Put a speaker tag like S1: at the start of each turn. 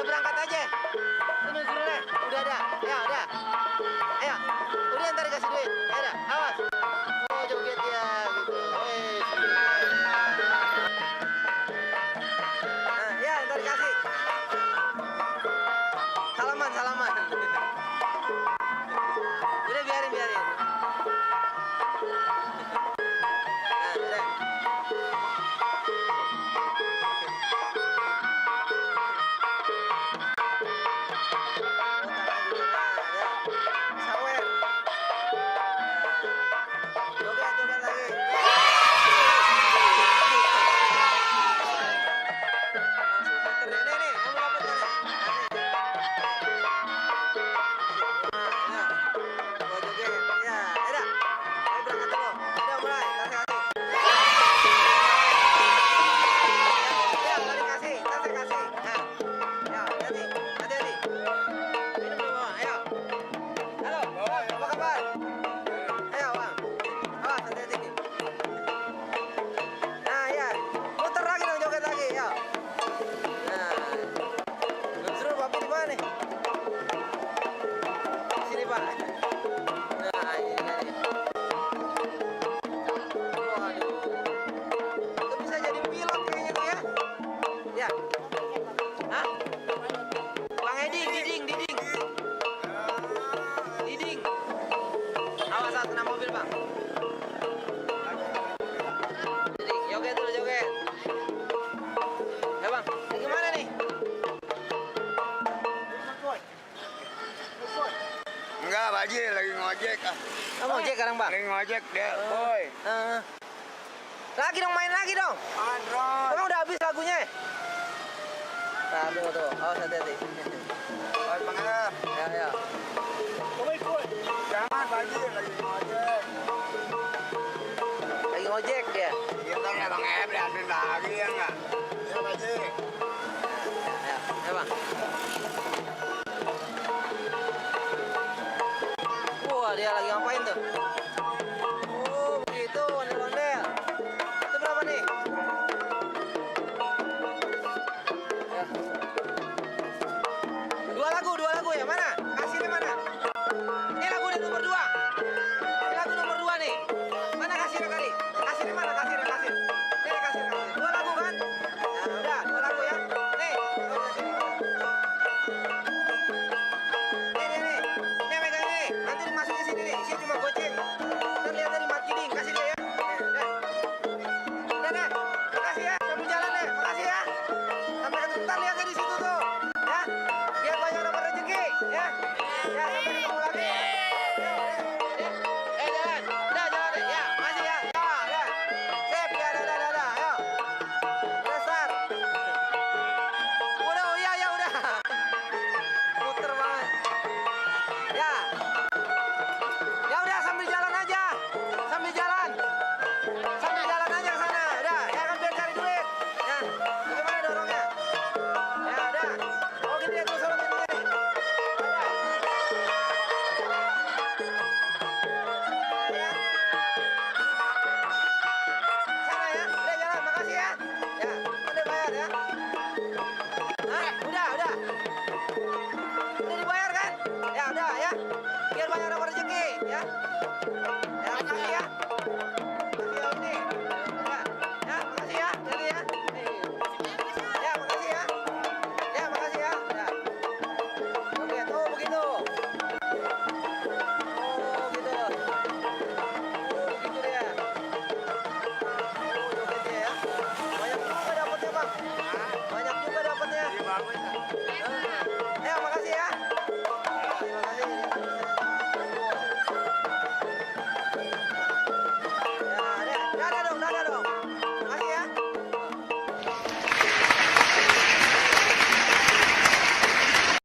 S1: berangkat aja. Sini suruhnya, udah ada. Ya, udah. Ayo, udah ntar dikasih duit. Ya udah, awas. Oh, joget ya gitu. Nah, ya ntar dikasih. Salaman, salaman. Udah biarin, biarin. Nah, udah.
S2: Enggak, Pak Haji lagi ngojek.
S1: Oh, ngojek sekarang, Bang?
S2: Lagi ngojek dia, boy.
S1: Lagi dong, main lagi dong.
S2: Android.
S1: Emang udah habis lagunya? Aduh, tuh. Awas, hati-hati.
S2: Boy, pengen.
S1: Ya, ya.
S2: Jangan, Pak Haji lagi ngojek.
S1: Lagi ngojek dia?
S2: Iya, Bang, ya, Bang Eb, dianterin lagi ya enggak?